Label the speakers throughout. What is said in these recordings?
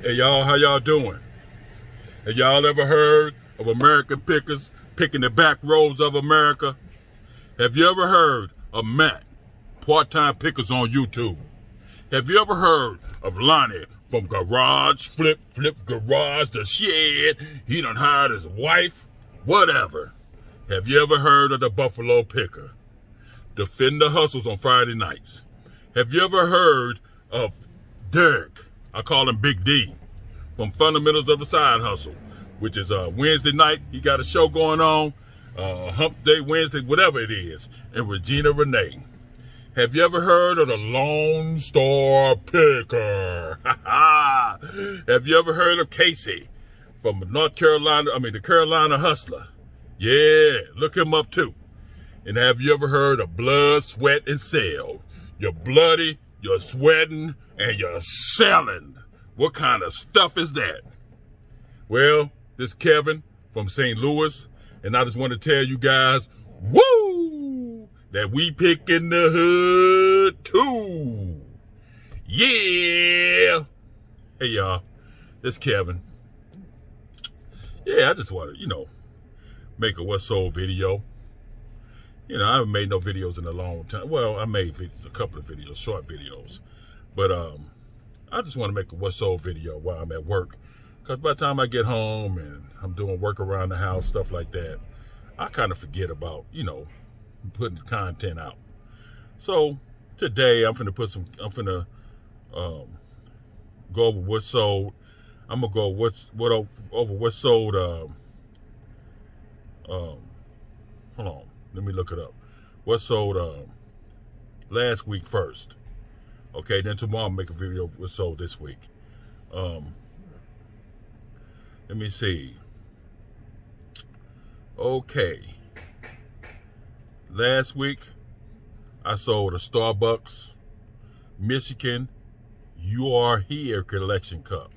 Speaker 1: Hey y'all, how y'all doing? Have y'all ever heard of American pickers picking the back roads of America? Have you ever heard of Matt, part-time pickers on YouTube? Have you ever heard of Lonnie from Garage Flip Garage the Shed? He done hired his wife, whatever. Have you ever heard of the Buffalo Picker? Defend the hustles on Friday nights. Have you ever heard of Derek? I call him Big D, from Fundamentals of the Side Hustle, which is Wednesday night. He got a show going on, Hump Day Wednesday, whatever it is, and Regina Renee. Have you ever heard of the Lone Star Picker? Have you ever heard of Casey from North Carolina, the Carolina Hustler? Yeah, look him up too. And have you ever heard of Blood, Sweat, and Sell? You're bloody, you're sweating, and you're selling. What kind of stuff is that? Well, this is Kevin from St. Louis, and I just want to tell you guys, woo, that we pick in the hood too. Yeah. Hey y'all, this is Kevin. Yeah, I just want to, make a what's sold video. I haven't made no videos in a long time. Well, I made a couple of videos, short videos. But I just want to make a what's sold video while I'm at work. Because by the time I get home and I'm doing work around the house, stuff like that, I kind of forget about, putting the content out. So today I'm finna go over what's sold. I'm gonna go over what's sold. Hold on. Let me look it up. What sold last week first. Okay, then tomorrow I'll make a video of what sold this week. Let me see. Okay. Last week, I sold a Starbucks Michigan You Are Here collection cup.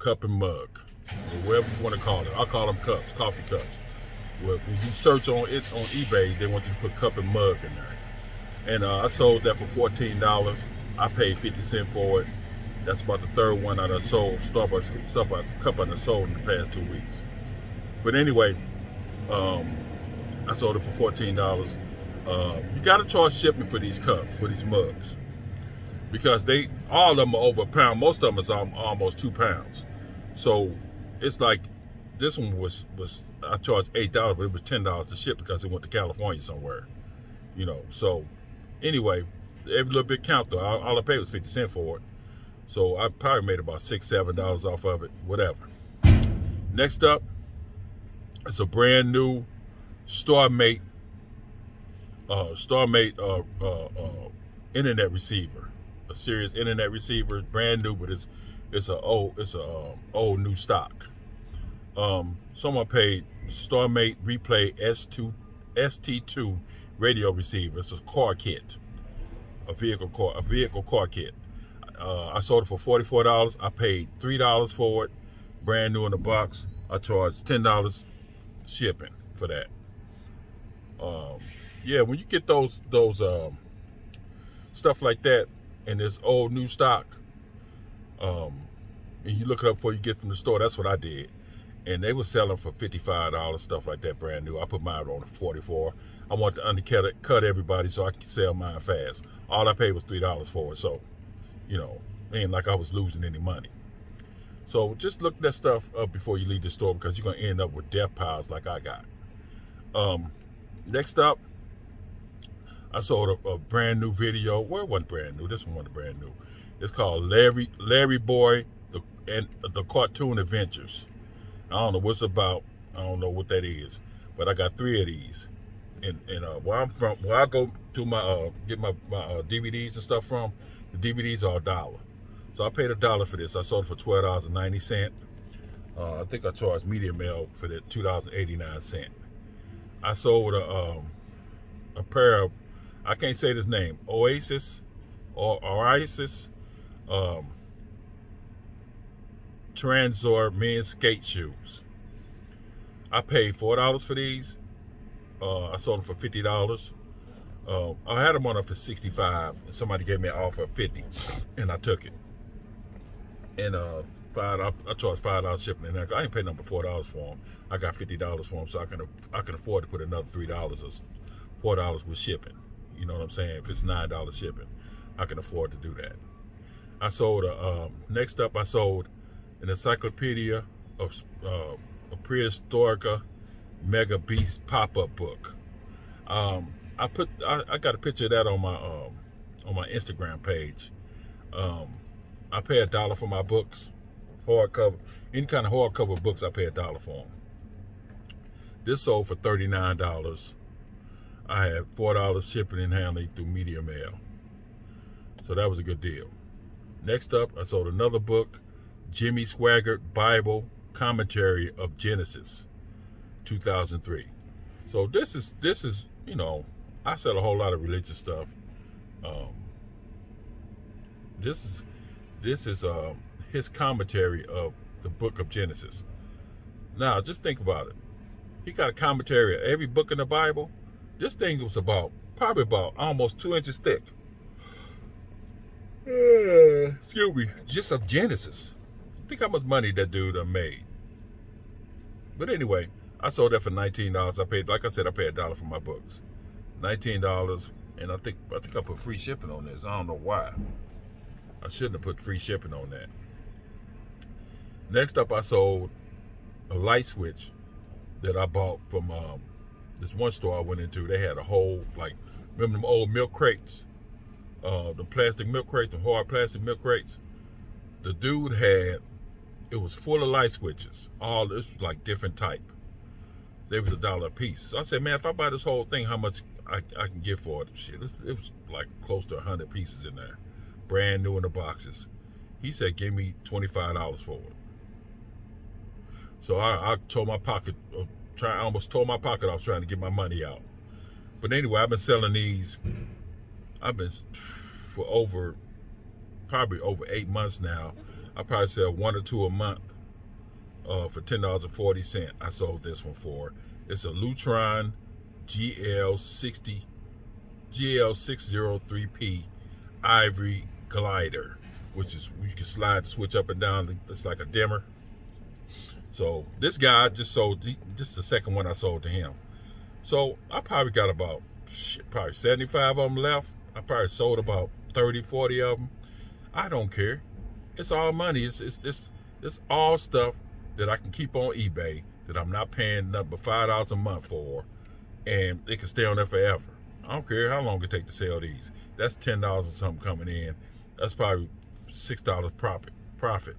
Speaker 1: Cup and mug. Or whatever you want to call it. I'll call them cups, coffee cups. Well, when you search on it on eBay, they want you to put cup and mug in there. And I sold that for $14. I paid 50 cents for it. That's about the third one I done sold. Starbucks cup I done sold in the past 2 weeks. But anyway, I sold it for $14. You gotta charge shipping for these cups, for these mugs. Because all of them are over a pound. Most of them is almost 2 pounds. So it's like, this one was I charged $8, but it was $10 to ship because it went to California somewhere. So anyway, every little bit count though. All I paid was 50 cents for it. So I probably made about $6, $7 off of it, whatever. Next up, it's a brand new StarMate internet receiver. A serious internet receiver, brand new, but it's a old new stock. Someone paid StarMate Replay ST2 radio receiver. It's a car kit, a vehicle car kit. I sold it for $44. I paid $3 for it, brand new in the box. I charged $10 shipping for that. Yeah, when you get those stuff like that and this old new stock, and you look it up before you get from the store, that's what I did. And they were selling for $55, stuff like that, brand new. I put mine on $44. I want to undercut everybody so I can sell mine fast. All I paid was $3 for it, so, ain't like I was losing any money. So just look that stuff up before you leave the store, because you're going to end up with death piles like I got. Next up, I sold a brand new video. Well, it wasn't brand new. This one wasn't brand new. It's called Larryboy, the Cartoon Adventures. I don't know what's about. I don't know what that is, but I got 3 of these. And where I go to my get my DVDs and stuff from, the DVDs are $1. So I paid $1 for this. I sold it for $12.90. I think I charged Media Mail for that $2.89. I sold a pair of, I can't say this name, OSIRIS TRANZOR men's skate shoes. I paid $4 for these. I sold them for $50. I had them on up for $65. And somebody gave me an offer of $50, and I took it. And I charge $5 shipping, and I ain't paying number $4 for them. I got $50 for them, so I can afford to put another $3 or $4 with shipping. You know what I'm saying? If it's $9 shipping, I can afford to do that. I sold next up, I sold an Encyclopedia of Prehistorica Mega Beast pop-up book. I got a picture of that on my Instagram page. I pay $1 for my books, hardcover. Any kind of hardcover books, I pay $1 for them. This sold for $39. I had $4 shipping and handling through media mail. So that was a good deal. Next up, I sold another book, Jimmy Swaggart Bible Commentary of Genesis, 2003. So this is, you know, I sell a whole lot of religious stuff. This is his commentary of the book of Genesis. Now, just think about it. He got a commentary of every book in the Bible. This thing was probably about almost 2 inches thick. Excuse me, just of Genesis. Think how much money that dude made. But anyway, I sold that for $19. I paid, like I said, I paid $1 for my books. $19, and I think I put free shipping on this. I don't know why. I shouldn't have put free shipping on that. Next up, I sold a light switch that I bought from this one store I went into. They had a whole, like, remember them old milk crates? The plastic milk crates, the hard plastic milk crates. The dude had, it was full of light switches. All this was like different type. They was $1 a piece. So I said, man, if I buy this whole thing, how much I can get for it? Shit, it was like close to 100 pieces in there, brand new in the boxes. He said, give me $25 for it. So I tore my pocket, I almost tore my pocket off trying to get my money out. But anyway, I've been selling these. I've been for probably over 8 months now. I probably sell 1 or 2 a month for $10.40. I sold this one for. It's a Lutron GL603P Ivory Glider, which is, you can slide the switch up and down. It's like a dimmer. So this guy just sold, just the second one I sold to him. So I probably got about probably 75 of them left. I probably sold about 30, 40 of them. I don't care. It's all money. It's all stuff that I can keep on eBay that I'm not paying nothing but $5 a month for, and it can stay on there forever. I don't care how long it takes to sell these. That's $10 or something coming in. That's probably $6 profit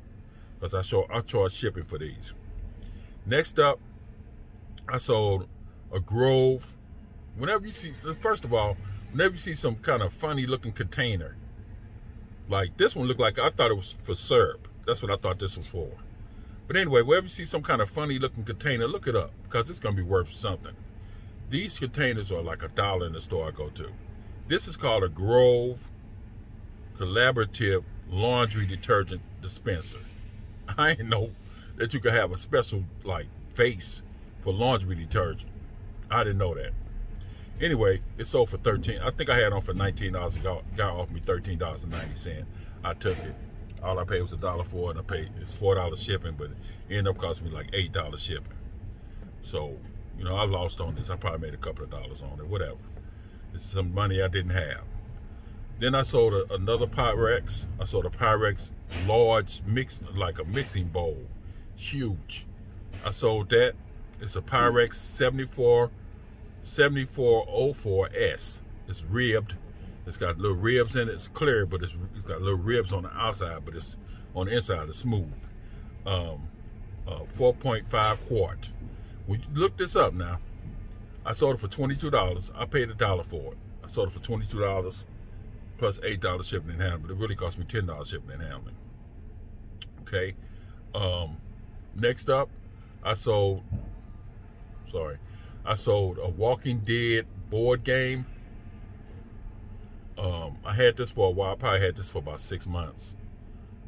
Speaker 1: because I charge shipping for these. Next up, I sold a Grove. Whenever you see, first of all, whenever you see some kind of funny looking container, like this one looked like, I thought it was for syrup. That's what I thought this was for. But anyway, whenever you see some kind of funny looking container, look it up because it's going to be worth something. These containers are like $1 in the store I go to. This is called a Grove Collaborative Laundry Detergent Dispenser. I didn't know that you could have a special like face for laundry detergent. I didn't know that. Anyway, it sold for $13. I think I had it on for $19. The guy offered me $13.90. I took it. All I paid was $1 for it, and I paid it's $4 shipping, but it ended up costing me like $8 shipping. So, you know, I lost on this. I probably made a couple of dollars on it, whatever. It's some money I didn't have. Then I sold another Pyrex. I sold a Pyrex large like a mixing bowl, huge. I sold that. It's a Pyrex 7404S. It's ribbed. It's got little ribs in it. It's clear, but it's got little ribs on the outside, but it's on the inside. It's smooth. 4.5 quart. When you look this up now, I sold it for $22. I paid $1 for it. I sold it for $22 plus $8 shipping and handling, but it really cost me $10 shipping and handling. Okay. Next up, I sold a Walking Dead board game. I had this for a while. I probably had this for about 6 months.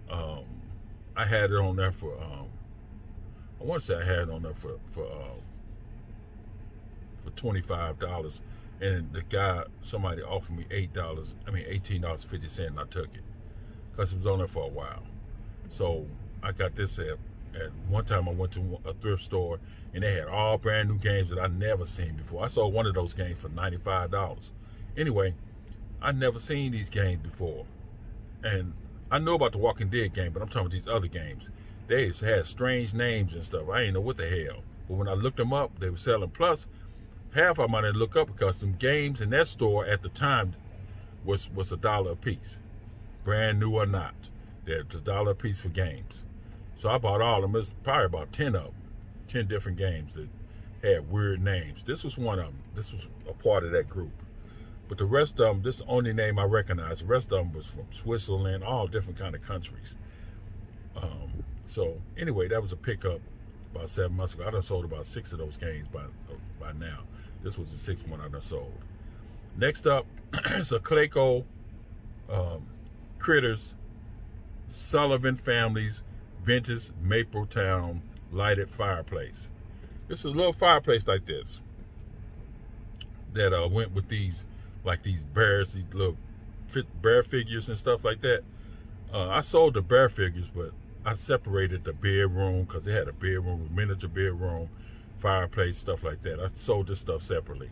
Speaker 1: I had it on there for I want to say I had it on there for $25, and the guy, somebody offered me $18.50, and I took it because it was on there for a while. So I got this at one time I went to a thrift store and they had all brand new games that I never seen before. I sold one of those games for $95. Anyway, I never seen these games before. And I know about the Walking Dead game, but I'm talking about these other games. They had strange names and stuff. I ain't know what the hell. But when I looked them up, they were selling. Plus, half of them I didn't look up because them games in that store at the time was $1 a piece. Brand new or not. They're $1 a piece for games. So I bought all of them. There's probably about 10 of them. 10 different games that had weird names. This was one of them. This was a part of that group. But the rest of them, this is the only name I recognize. The rest of them was from Switzerland, all different kind of countries. So anyway, that was a pickup about 7 months ago. I done sold about 6 of those games by now. This was the 6th one I done sold. Next up, it's a Clayco Critters Sullivan Family's Vintage Mapletown Lighted Fireplace. It's a little fireplace like this that went with these, like these bears, these little bear figures and stuff like that. I sold the bear figures, but I separated the bedroom because they had a bedroom, a miniature bedroom, fireplace, stuff like that. I sold this stuff separately.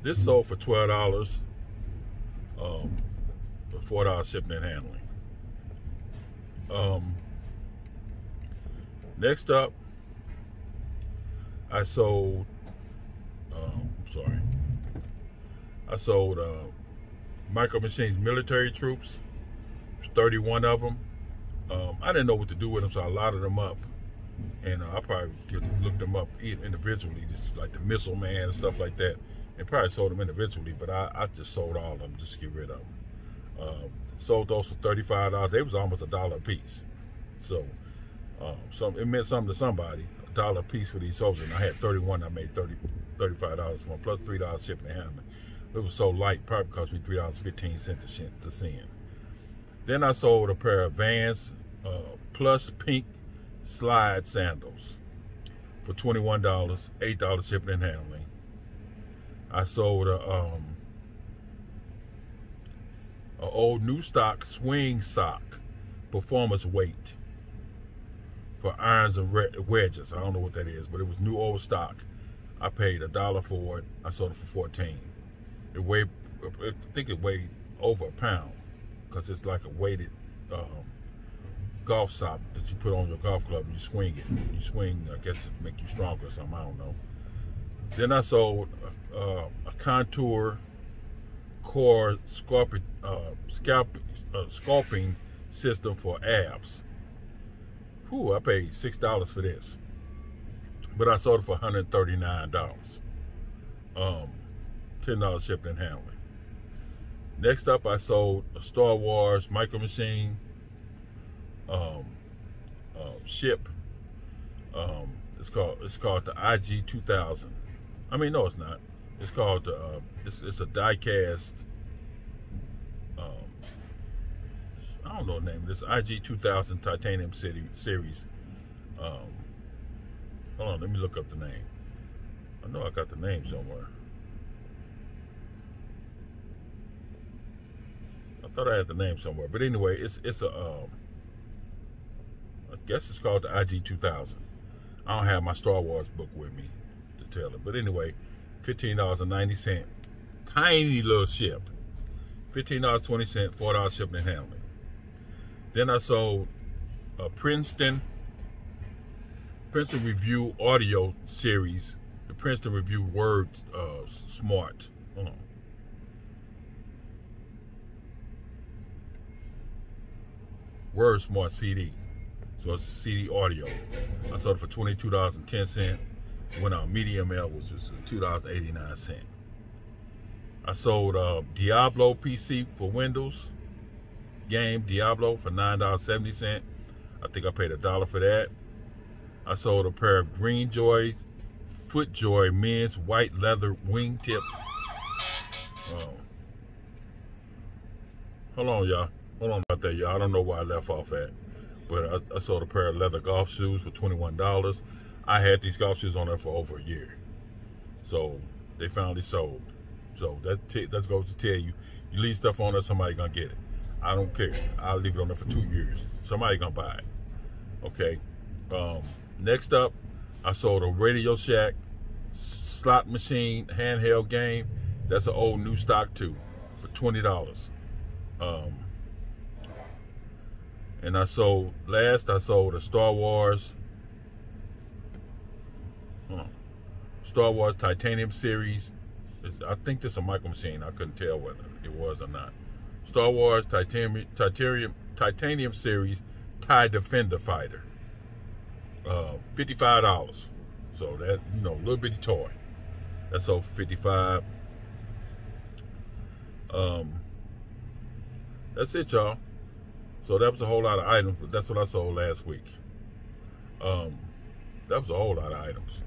Speaker 1: This sold for $12, for $4 shipping and handling. Next up, I sold, I sold Micro Machines military troops, 31 of them. I didn't know what to do with them, so I lotted them up. And I probably could look them up individually, just like the Missile Man and stuff like that, and probably sold them individually, but I just sold all of them just to get rid of them. Sold those for $35. They was almost $1 a piece. So it meant something to somebody, $1 a piece for these soldiers. And I had 31, I made $35 for them, plus $3 shipping and handling. It was so light, probably cost me $3.15 to send. Then I sold a pair of Vans plus pink slide sandals for $21, $8 shipping and handling. I sold a old new stock swing sock, performance weight, for irons and wedges. I don't know what that is, but it was new old stock. I paid $1 for it. I sold it for $14. It weighed, I think it weighed over a pound, because it's like a weighted golf sock that you put on your golf club and you swing it. You swing, I guess, it make you stronger or something, I don't know. Then I sold a Contour Core sculpting system for abs. Whew, I paid $6 for this, but I sold it for $139. $10 shipping and handling. Next up, I sold a Star Wars Micro Machine ship. It's called the IG 2000. I mean, no, it's not. It's called it's a die-cast. I don't know the name of this. IG 2000 Titanium series. Hold on, let me look up the name. I know I got the name somewhere. I thought I had the name somewhere, but anyway, it's a I guess it's called the IG 2000. I don't have my Star Wars book with me to tell it, but anyway, $15.90, tiny little ship. $15.20, $4 shipping and handling. Then I sold a Princeton Review audio series, the Princeton Review Word Smart. Hold on. Word Smart CD. So it's CD audio. I sold it for $22.10. When our medium L was just $2.89. I sold Diablo PC for Windows game, Diablo, for $9.70. I think I paid $1 for that. I sold a pair of GreenJoys Footjoy men's white leather wingtip. Hold on, y'all. Hold on about that, y'all. I don't know where I left off at. But I sold a pair of leather golf shoes for $21. I had these golf shoes on there for over a year. So they finally sold. So that goes to tell you, you leave stuff on there, somebody gonna get it. I don't care. I'll leave it on there for 2 years. Somebody gonna buy it. Okay. Next up, I sold a Radio Shack slot machine handheld game. That's an old new stock too, for $20. And I sold a Star Wars Titanium series. I think this is a micro machine. I couldn't tell whether it was or not. Star Wars Titanium series TIE Defender fighter. $55. So that, you know, little bitty toy. That's over $55. That's it, y'all. So that was a whole lot of items. That's what I sold last week. That was a whole lot of items.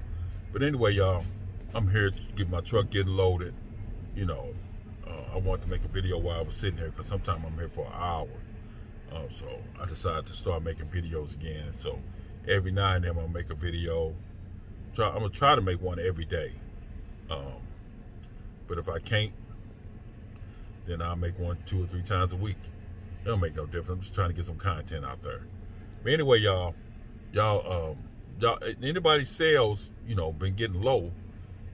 Speaker 1: But anyway, y'all, I'm here to get my truck getting loaded. You know, I wanted to make a video while I was sitting here because sometimes I'm here for an hour. So I decided to start making videos again. So every now and then I'm gonna make a video. I'm gonna try to make one every day. But if I can't, then I'll make one 2 or 3 times a week. It don't make no difference. I'm just trying to get some content out there. But anyway, y'all, anybody's sales, you know, been getting low,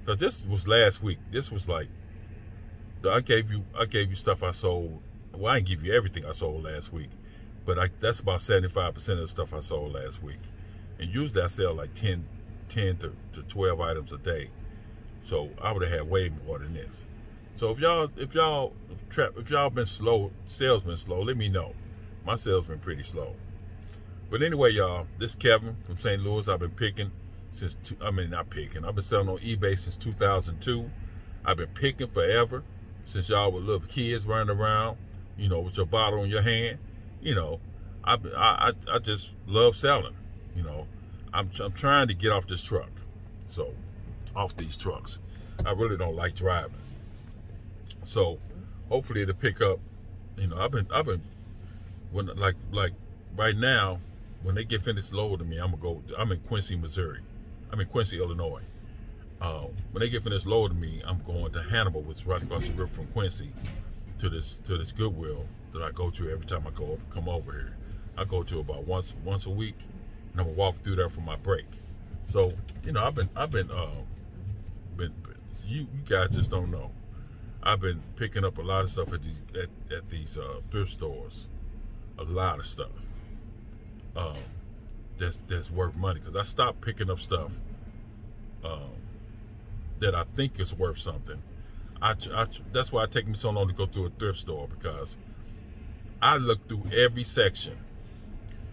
Speaker 1: because this was last week. This was like, I gave you stuff I sold. Well, I didn't give you everything I sold last week, but that's about 75% of the stuff I sold last week. And usually I sell like 10 to 12 items a day. So I would have had way more than this. So if y'all been slow, sales been slow, let me know. My sales been pretty slow. But anyway, y'all, this is Kevin from St. Louis. I've been picking since, I've been selling on eBay since 2002. I've been picking forever, since y'all were little kids running around, you know, with your bottle in your hand. You know, I just love selling. You know, I'm trying to get off this truck. So, off these trucks. I really don't like driving. So, hopefully it'll pick up. You know, I've been when like right now, when they get finished loading me, I'm in Quincy, Missouri. I'm in Quincy, Illinois. When they get finished loading me, I'm going to Hannibal, which is right across the river from Quincy, to this Goodwill that I go to every time I come over here. I go to about once a week, and I'm gonna walk through there for my break. So, you know, I've been you guys just don't know. I've been picking up a lot of stuff at these thrift stores. A lot of stuff that's worth money, because I stopped picking up stuff that I think is worth something. That's why it takes me so long to go through a thrift store, because I look through every section.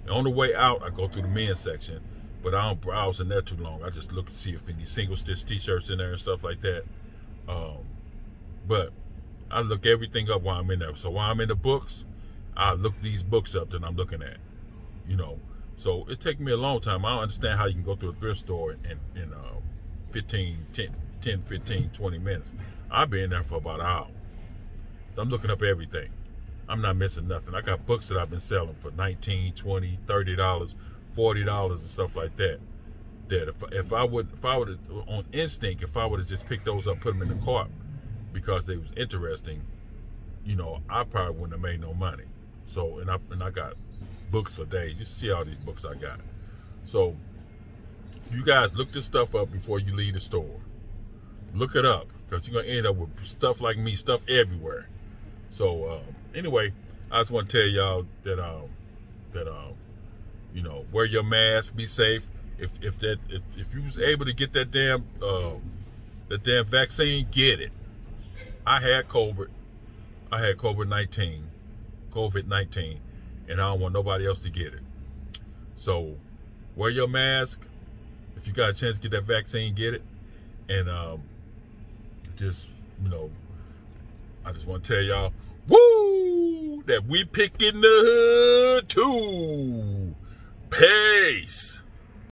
Speaker 1: And on the way out, I go through the men's section, but I don't browse in there too long. I just look to see if any single stitch t-shirts in there and stuff like that. But I look everything up while I'm in there. So while I'm in the books, I look these books up that I'm looking at. You know, so it takes me a long time. I don't understand how you can go through a thrift store in 10, 15, 20 minutes. I've been there for about an hour. So I'm looking up everything. I'm not missing nothing. I got books that I've been selling for $19, $20, $30, $40 and stuff like that. That if I would on instinct, if I would have just picked those up, put them in the cart because they was interesting, you know, I probably wouldn't have made no money. So and I got books for days. You see all these books I got. So you guys look this stuff up before you leave the store. Look it up, because you're gonna end up with stuff like me, stuff everywhere. So anyway, I just want to tell y'all that you know, wear your mask, be safe. If you was able to get that damn vaccine, get it. I had COVID-19, and I don't want nobody else to get it. So wear your mask. If you got a chance to get that vaccine, get it. And just, you know, I just want to tell y'all, woo, that we pick in the hood too. Peace.